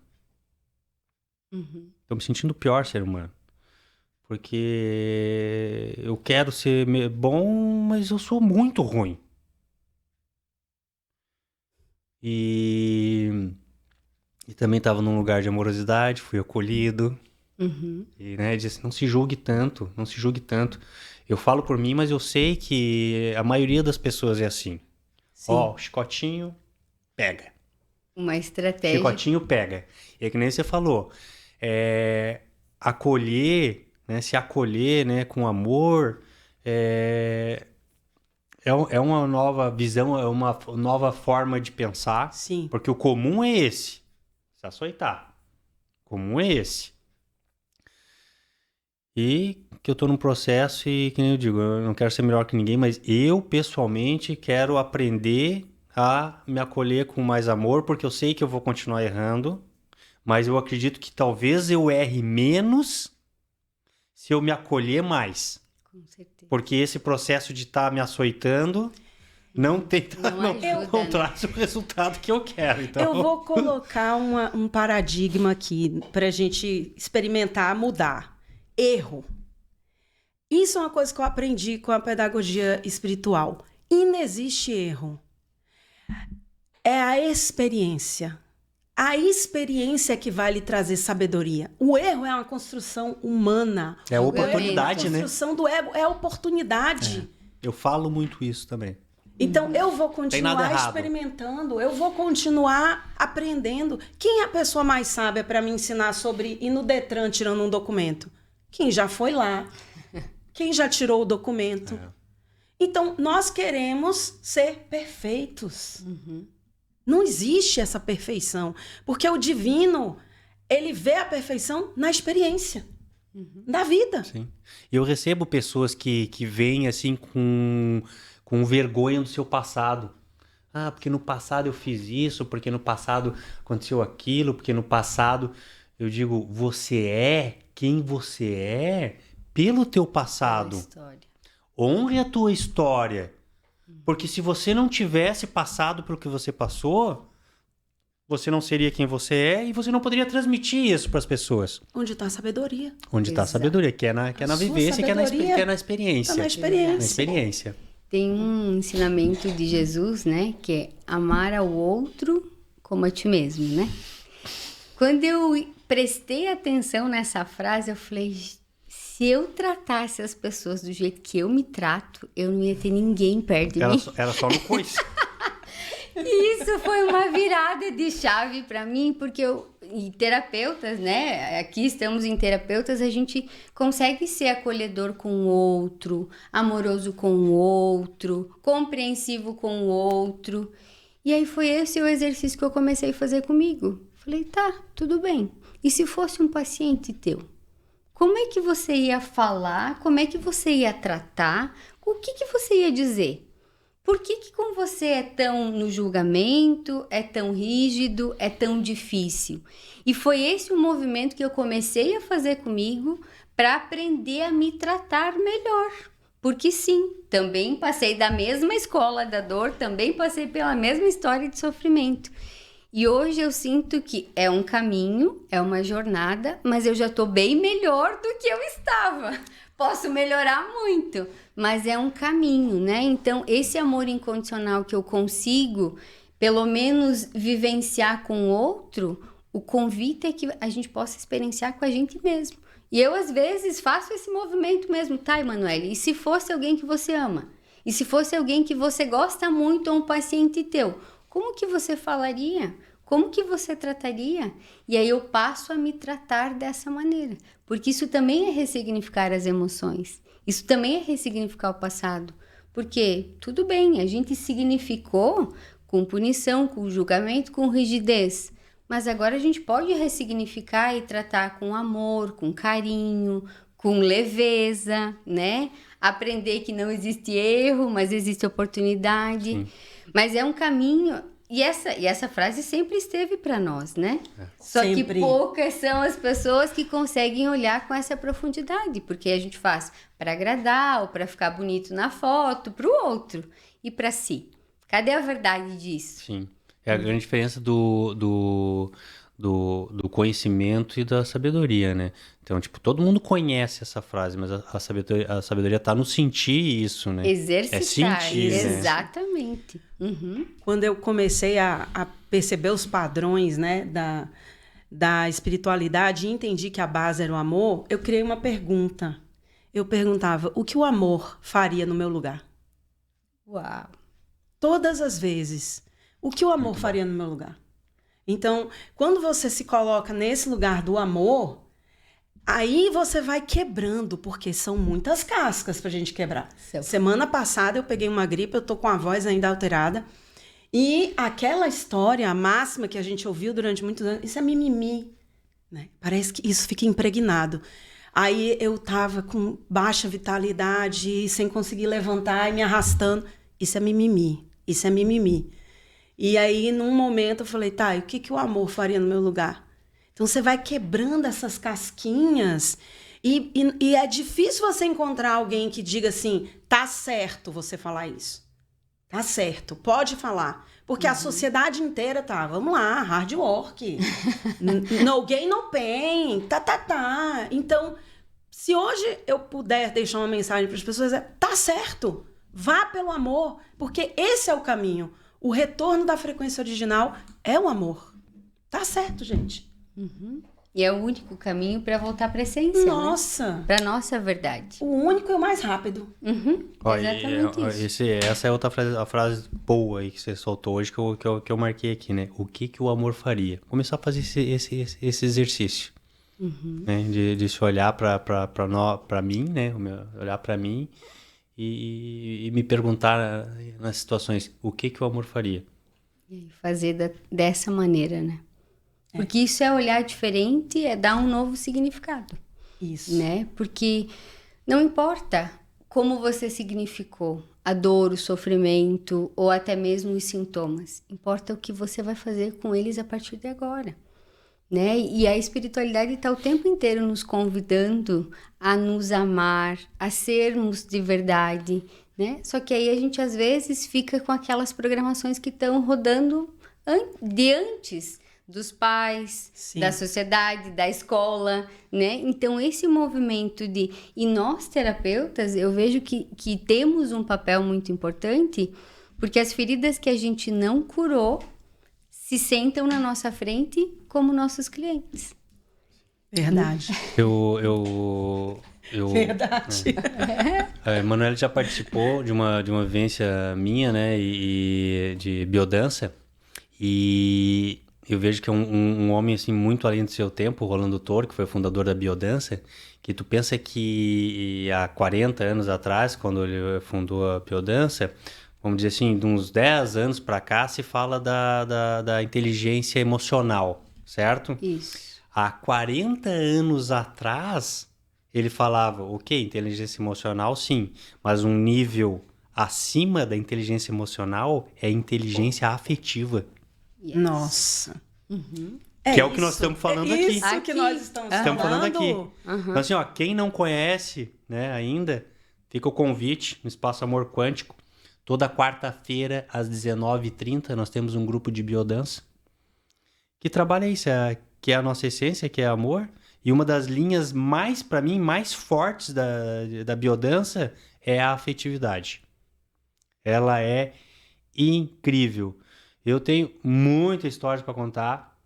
Uhum. Tô me sentindo o pior ser humano. Porque eu quero ser bom, mas eu sou muito ruim. E também estava num lugar de amorosidade, fui acolhido. Uhum. E, né, disse, não se julgue tanto, não se julgue tanto. Eu falo por mim, mas eu sei que a maioria das pessoas é assim. Sim. Ó, chicotinho, pega. Uma estratégia. Chicotinho, pega. E é que nem você falou, acolher, né, se acolher, né, com amor, é uma nova visão, é uma nova forma de pensar. Sim. Porque o comum é esse. Se açoitar. O comum é esse. E que eu tô num processo e, que nem eu digo, eu não quero ser melhor que ninguém, mas eu, pessoalmente, quero aprender a me acolher com mais amor, porque eu sei que eu vou continuar errando, mas eu acredito que talvez eu erre menos se eu me acolher mais. Com certeza. Porque esse processo de estar me açoitando não traz o resultado que eu quero. Então... Eu vou colocar um paradigma aqui para a gente experimentar mudar. Erro. Isso é uma coisa que eu aprendi com a pedagogia espiritual. Inexiste erro. É a experiência. A experiência que vai lhe trazer sabedoria. O erro é uma construção humana. É a oportunidade, né? A construção do ego é a oportunidade. Eu falo muito isso também. Então, eu vou continuar errado. experimentando, eu vou continuar aprendendo. Quem é a pessoa mais sábia para me ensinar sobre ir no Detran tirando um documento? Quem já foi lá, quem já tirou o documento. Então, nós queremos ser perfeitos. Não existe essa perfeição, porque o divino, ele vê a perfeição na experiência da vida. Sim. Eu recebo pessoas que vêm assim com vergonha do seu passado. Ah, porque no passado eu fiz isso, porque no passado aconteceu aquilo, porque no passado... Eu digo, você é quem você é pelo teu passado. Honre a tua história. Porque se você não tivesse passado pelo que você passou, você não seria quem você é e você não poderia transmitir isso para as pessoas. Onde está a sabedoria? Onde está a sabedoria, que é na vivência, que é na experiência. Tá na experiência. Na experiência. Tem um ensinamento de Jesus, né? Que é amar ao outro como a ti mesmo, né? Quando eu prestei atenção nessa frase, eu falei, se eu tratasse as pessoas do jeito que eu me trato, eu não ia ter ninguém perto de mim. Era só no coice. Isso foi uma virada de chave para mim, porque e terapeutas, né? Aqui estamos em terapeutas, a gente consegue ser acolhedor com o outro, amoroso com o outro, compreensivo com o outro. E aí foi esse o exercício que eu comecei a fazer comigo. Falei, tá, tudo bem. E se fosse um paciente teu? Como é que você ia falar? Como é que você ia tratar? O que você ia dizer? Por que com você é tão no julgamento, é tão rígido, é tão difícil? E foi esse o movimento que eu comecei a fazer comigo para aprender a me tratar melhor. Porque sim, também passei da mesma escola da dor, também passei pela mesma história de sofrimento. E hoje eu sinto que é um caminho, é uma jornada, mas eu já estou bem melhor do que eu estava. Posso melhorar muito, mas é um caminho, né? Então, esse amor incondicional que eu consigo, pelo menos, vivenciar com o outro, o convite é que a gente possa experienciar com a gente mesmo. E eu, às vezes, faço esse movimento mesmo, tá, Emanuele? E se fosse alguém que você ama? E se fosse alguém que você gosta muito ou um paciente teu? Como que você falaria? Como que você trataria? E aí eu passo a me tratar dessa maneira. Porque isso também é ressignificar as emoções. Isso também é ressignificar o passado. Porque, tudo bem, a gente significou com punição, com julgamento, com rigidez. Mas agora a gente pode ressignificar e tratar com amor, com carinho, com leveza, né? Aprender que não existe erro, mas existe oportunidade. Sim. Mas é um caminho... E essa frase sempre esteve para nós, né? Só Sempre. que poucas são as pessoas que conseguem olhar com essa profundidade, porque a gente faz para agradar ou para ficar bonito na foto, para o outro e para si. Cadê a verdade disso? Sim. É a grande diferença do conhecimento e da sabedoria, né? Então, tipo, todo mundo conhece essa frase, mas a sabedoria tá no sentir isso, né? Exercitar. É sentir, né? Exatamente. Uhum. Quando eu comecei a perceber os padrões, né, da espiritualidade e entendi que a base era o amor, eu criei uma pergunta. Eu perguntava, o que o amor faria no meu lugar? Uau. Todas as vezes. O que o amor faria no meu lugar? Então, quando você se coloca nesse lugar do amor, aí você vai quebrando, porque são muitas cascas pra gente quebrar. Semana passada eu peguei uma gripe, eu tô com a voz ainda alterada. E aquela história, a máxima que a gente ouviu durante muitos anos, isso é mimimi, né? Parece que isso fica impregnado. Aí eu tava com baixa vitalidade, sem conseguir levantar e me arrastando. Isso é mimimi, isso é mimimi. E aí, num momento, eu falei, tá, e o que o amor faria no meu lugar? Então, você vai quebrando essas casquinhas e é difícil você encontrar alguém que diga assim, tá certo você falar isso. Tá certo, pode falar. Porque a sociedade inteira tá, vamos lá, hard work. No gain, no pain, tá. Então, se hoje eu puder deixar uma mensagem para as pessoas, tá certo, vá pelo amor, porque esse é o caminho. O retorno da frequência original é o amor. Tá certo, gente. Uhum. E é o único caminho para voltar para a essência. Nossa! Né? Para nossa verdade. O único e o mais rápido. Uhum. Exatamente isso. Essa é outra frase, a frase boa aí que você soltou hoje que eu marquei aqui, né? O que o amor faria? Começar a fazer esse exercício. Uhum. Né? De se olhar para mim, né? Olhar para mim e me perguntar nas situações o que o amor faria. E fazer dessa maneira, né? Porque isso é olhar diferente, é dar um novo significado. Isso. Né? Porque não importa como você significou a dor, o sofrimento ou até mesmo os sintomas. Importa o que você vai fazer com eles a partir de agora. Né? E a espiritualidade está o tempo inteiro nos convidando a nos amar, a sermos de verdade, né? Só que aí a gente às vezes fica com aquelas programações que estão rodando de antes dos pais, Sim. da sociedade, da escola, né? Então esse movimento e nós terapeutas, eu vejo que temos um papel muito importante, porque as feridas que a gente não curou se sentam na nossa frente como nossos clientes. Verdade. Verdade. A Emanuele já participou de uma vivência minha, né, e de biodança, e eu vejo que é um homem assim muito além do seu tempo, o Rolando Toro, que foi o fundador da biodança, que tu pensa que há 40 anos atrás, quando ele fundou a biodança, vamos dizer assim, de uns 10 anos para cá, se fala da inteligência emocional, certo? Isso. Há 40 anos atrás, ele falava, ok, inteligência emocional sim, mas um nível acima da inteligência emocional é inteligência afetiva. Yes. Nossa. Uhum. Que é o que nós estamos falando aqui. Isso que nós estamos falando aqui. Uhum. Então, assim, ó, quem não conhece, né, ainda, fica o convite no Espaço Amor Quântico. Toda quarta-feira, às 19h30, nós temos um grupo de biodança que trabalha isso, que é a nossa essência, que é amor. E uma das linhas mais, para mim, mais fortes da biodança é a afetividade. Ela é incrível. Eu tenho muitas histórias para contar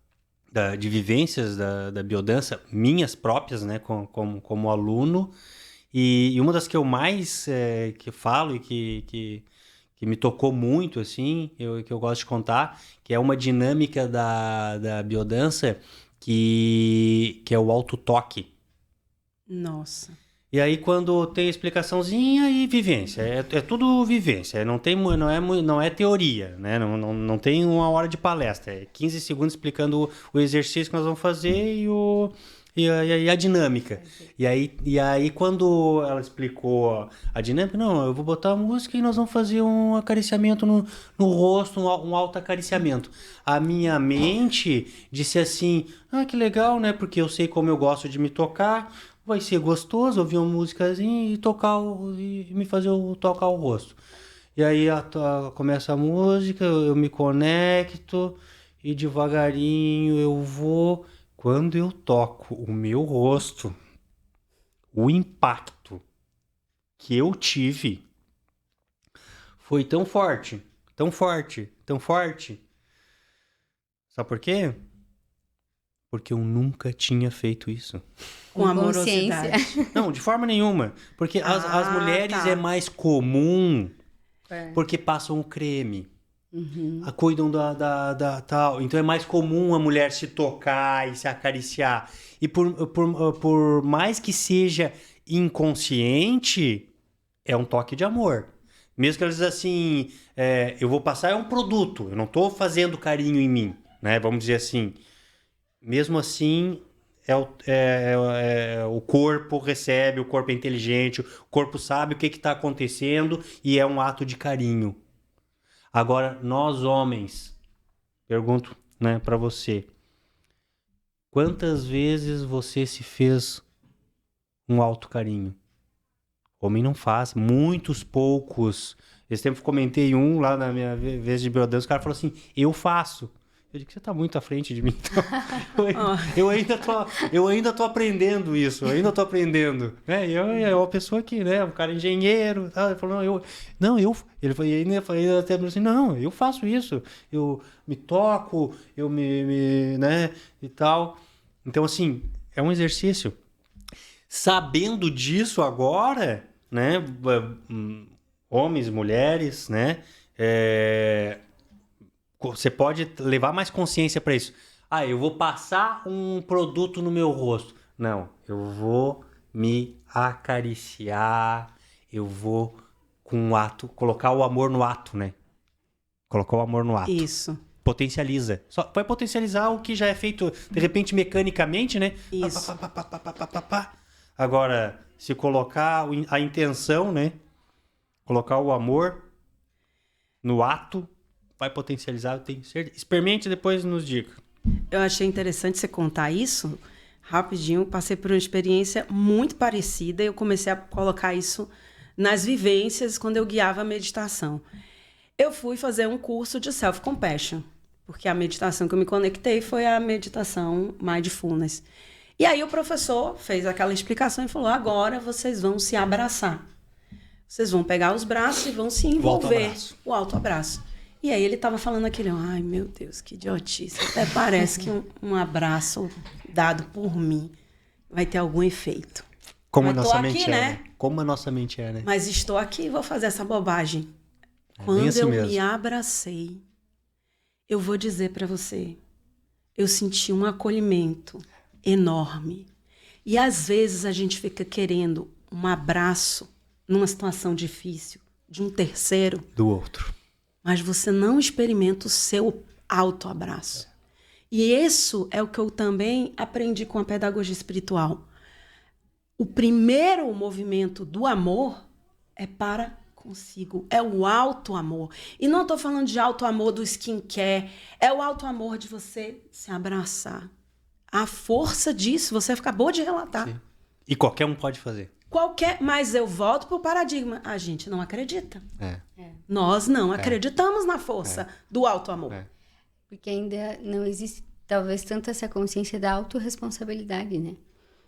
de vivências da biodança, minhas próprias, né, como aluno. E uma das que eu mais que falo e que que me tocou muito, assim, que eu gosto de contar, que é uma dinâmica da biodança que é o autotoque. Nossa. E aí, quando tem explicaçãozinha e vivência, é tudo vivência, não é teoria, né? Não tem uma hora de palestra, é 15 segundos explicando o exercício que nós vamos fazer e a dinâmica. E aí, quando ela explicou a dinâmica, não, eu vou botar a música e nós vamos fazer um acariciamento no rosto, um autoacariciamento. A minha mente disse assim, que legal, né? Porque eu sei como eu gosto de me tocar, vai ser gostoso ouvir uma musicazinha e me fazer tocar o rosto. E aí começa a música, eu me conecto e devagarinho eu vou... Quando eu toco o meu rosto, o impacto que eu tive foi tão forte, tão forte, tão forte. Sabe por quê? Porque eu nunca tinha feito isso. Com amorosidade. Não, de forma nenhuma. Porque as mulheres é mais comum porque passam o creme. Cuidam da tal. Então é mais comum a mulher se tocar e se acariciar. E por mais que seja inconsciente, é um toque de amor. Mesmo que eles assim, eu vou passar um produto, eu não estou fazendo carinho em mim, né? Vamos dizer assim. Mesmo assim, o corpo recebe, o corpo é inteligente, o corpo sabe o que está acontecendo e é um ato de carinho. Agora, nós homens, pergunto, né, para você, quantas vezes você se fez um alto carinho? Homem não faz, muitos poucos. Esse tempo eu comentei lá na minha vez de biodança, o cara falou assim, eu faço. Eu digo que você tá muito à frente de mim, então. Eu ainda tô aprendendo isso, Ele é uma pessoa que, né, um cara engenheiro, tá? Ele falou, ele ainda até assim, não, eu faço isso, eu me toco, eu né, e tal. Então, assim, é um exercício. Sabendo disso agora, né, homens, mulheres, né, você pode levar mais consciência para isso. Eu vou passar um produto no meu rosto. Não, eu vou me acariciar, eu vou com o ato, colocar o amor no ato, né? Colocar o amor no ato. Isso. Potencializa. Só vai potencializar o que já é feito, de repente, mecanicamente, né? Isso. Agora, se colocar a intenção, né? Colocar o amor no ato, vai potencializar, eu tenho certeza. Experimente e depois nos diga. Eu achei interessante você contar isso. Rapidinho, passei por uma experiência muito parecida e eu comecei a colocar isso nas vivências quando eu guiava a meditação. Eu fui fazer um curso de self-compassion, porque a meditação que eu me conectei foi a meditação mindfulness. E aí o professor fez aquela explicação e falou, agora vocês vão se abraçar. Vocês vão pegar os braços e vão se envolver. O autoabraço. E aí ele estava falando aquele, ai meu Deus, que idiotice. Até parece que um abraço dado por mim vai ter algum efeito. Como a nossa mente né? Como a nossa mente é, né? Mas estou aqui e vou fazer essa bobagem. Quando assim eu me abracei, eu vou dizer para você, eu senti um acolhimento enorme. E às vezes a gente fica querendo um abraço numa situação difícil de um terceiro. Do outro. Mas você não experimenta o seu autoabraço. E isso é o que eu também aprendi com a pedagogia espiritual. O primeiro movimento do amor é para consigo, é o autoamor. E não estou falando de autoamor do skincare, é o autoamor de você se abraçar. A força disso, você acabou de relatar. Sim. E qualquer um pode fazer. Mas eu volto para o paradigma. A gente não acredita. Nós não acreditamos na força do autoamor. Porque ainda não existe, talvez, tanto essa consciência da autorresponsabilidade, né?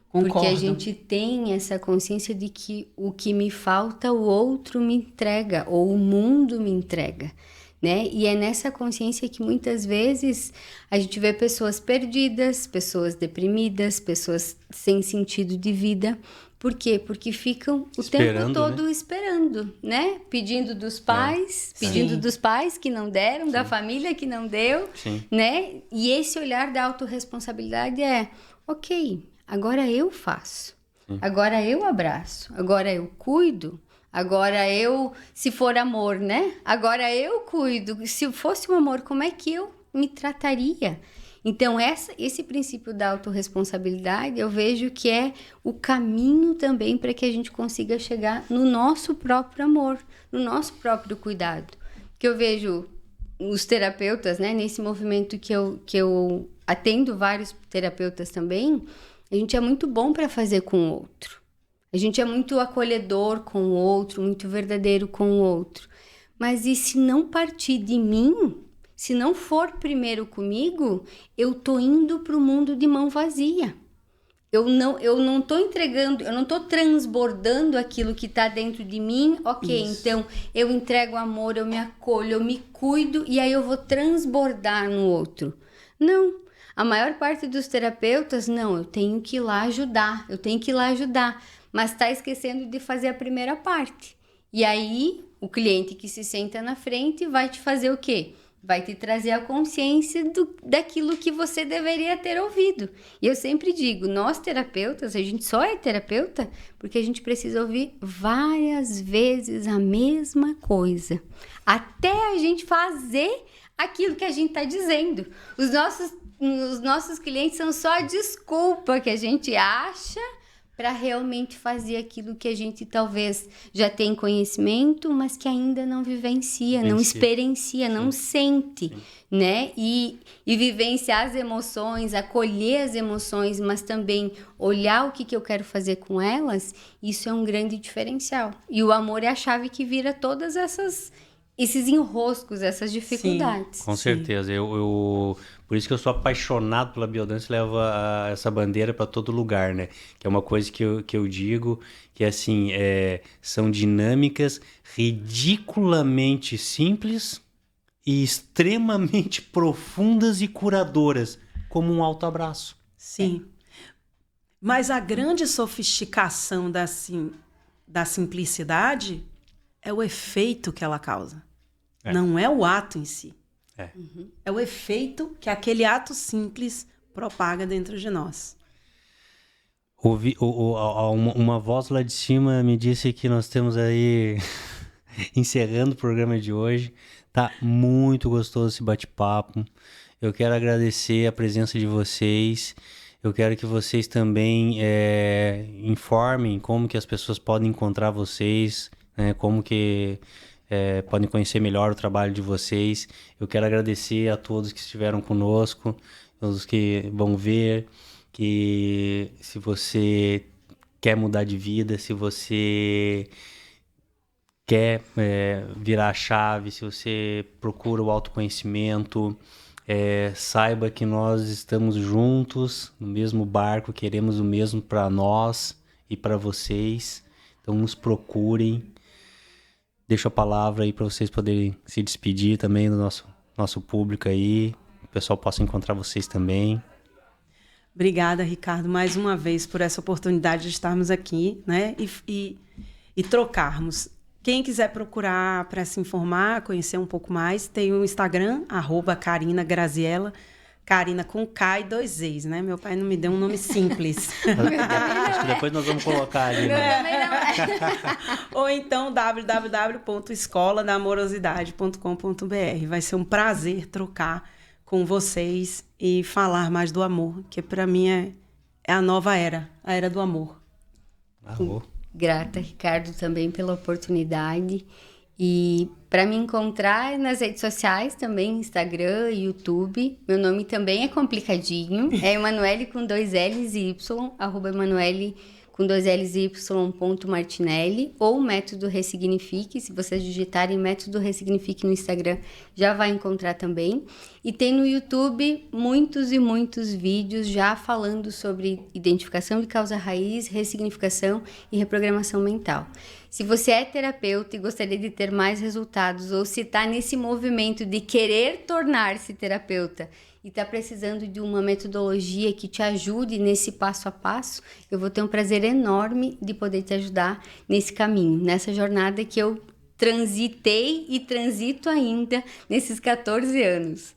Concordo. Porque a gente tem essa consciência de que o que me falta, o outro me entrega, ou o mundo me entrega, né? E é nessa consciência que muitas vezes a gente vê pessoas perdidas, pessoas deprimidas, pessoas sem sentido de vida, Por quê? Porque ficam o Esperando, tempo todo esperando, né? Pedindo dos pais, pedindo dos pais que não deram, da família que não deu, né? E esse olhar da autorresponsabilidade é, ok, agora eu faço, agora eu abraço, agora eu cuido, agora eu, se for amor, né? Agora eu cuido. Se fosse um amor, como é que eu me trataria? Então, esse princípio da autorresponsabilidade, eu vejo que é o caminho também para que a gente consiga chegar no nosso próprio amor, no nosso próprio cuidado. Que eu vejo os terapeutas, né, nesse movimento que eu atendo vários terapeutas também, a gente é muito bom para fazer com o outro. A gente é muito acolhedor com o outro, muito verdadeiro com o outro. Mas e se não partir de mim? Se não for primeiro comigo, eu tô indo para o mundo de mão vazia. Eu não tô entregando, eu não tô transbordando aquilo que tá dentro de mim. Ok, então eu entrego amor, eu me acolho, eu me cuido e aí eu vou transbordar no outro. Não, a maior parte dos terapeutas, não, eu tenho que ir lá ajudar, mas tá esquecendo de fazer a primeira parte. E aí o cliente que se senta na frente vai te fazer o quê? Vai te trazer a consciência daquilo que você deveria ter ouvido. E eu sempre digo, nós terapeutas, a gente só é terapeuta porque a gente precisa ouvir várias vezes a mesma coisa. Até a gente fazer aquilo que a gente está dizendo. Os nossos clientes são só a desculpa que a gente acha para realmente fazer aquilo que a gente talvez já tem conhecimento, mas que ainda não vivencia, não experiencia, não sente, né? E vivenciar as emoções, acolher as emoções, mas também olhar o que eu quero fazer com elas, isso é um grande diferencial. E o amor é a chave que vira todas esses enroscos, essas dificuldades. Com certeza. Por isso que eu sou apaixonado pela biodança e levo essa bandeira para todo lugar, né? Que é uma coisa que eu digo, que assim, são dinâmicas ridiculamente simples e extremamente profundas e curadoras, como um autoabraço. Sim. Mas a grande sofisticação da simplicidade é o efeito que ela causa. Não é o ato em si. É o efeito que aquele ato simples propaga dentro de nós. Uma voz lá de cima me disse que nós temos aí, encerrando o programa de hoje. Tá muito gostoso esse bate-papo. Eu quero agradecer a presença de vocês. Eu quero que vocês também informem como que as pessoas podem encontrar vocês, né, como que podem conhecer melhor o trabalho de vocês. Eu quero agradecer a todos que estiveram conosco, todos que vão ver, que se você quer mudar de vida, se você quer virar a chave, se você procura o autoconhecimento, saiba que nós estamos juntos no mesmo barco, queremos o mesmo para nós e para vocês. Então nos procurem. Deixo a palavra aí para vocês poderem se despedir também do nosso público aí. O pessoal possa encontrar vocês também. Obrigada, Ricardo, mais uma vez por essa oportunidade de estarmos aqui, né? E trocarmos. Quem quiser procurar para se informar, conhecer um pouco mais, tem o Instagram, @Karina Graziella. Karina com K e 2 E's, né? Meu pai não me deu um nome simples. Acho que depois nós vamos colocar ali. Né? Ou então www.escoladamorosidade.com.br. Vai ser um prazer trocar com vocês e falar mais do amor, que para mim é a nova era, a era do amor. Amor. Grata, Ricardo, também pela oportunidade. E para me encontrar nas redes sociais também, Instagram, YouTube. Meu nome também é complicadinho. É Emanuele com 2 L's e Y, @Emanuele com 2 L's e Y.Martinelli, ou Método Ressignifique. Se vocês digitarem Método Ressignifique no Instagram, já vai encontrar também. E tem no YouTube muitos e muitos vídeos já falando sobre identificação de causa raiz, ressignificação e reprogramação mental. Se você é terapeuta e gostaria de ter mais resultados, ou se está nesse movimento de querer tornar-se terapeuta e está precisando de uma metodologia que te ajude nesse passo a passo, eu vou ter um prazer enorme de poder te ajudar nesse caminho, nessa jornada que eu transitei e transito ainda nesses 14 anos.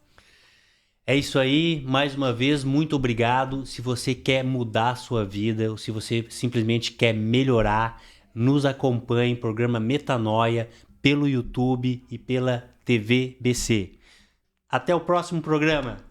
É isso aí, mais uma vez, muito obrigado. Se você quer mudar a sua vida, ou se você simplesmente quer melhorar, nos acompanhe, programa Metanoia, pelo YouTube e pela TV BC. Até o próximo programa.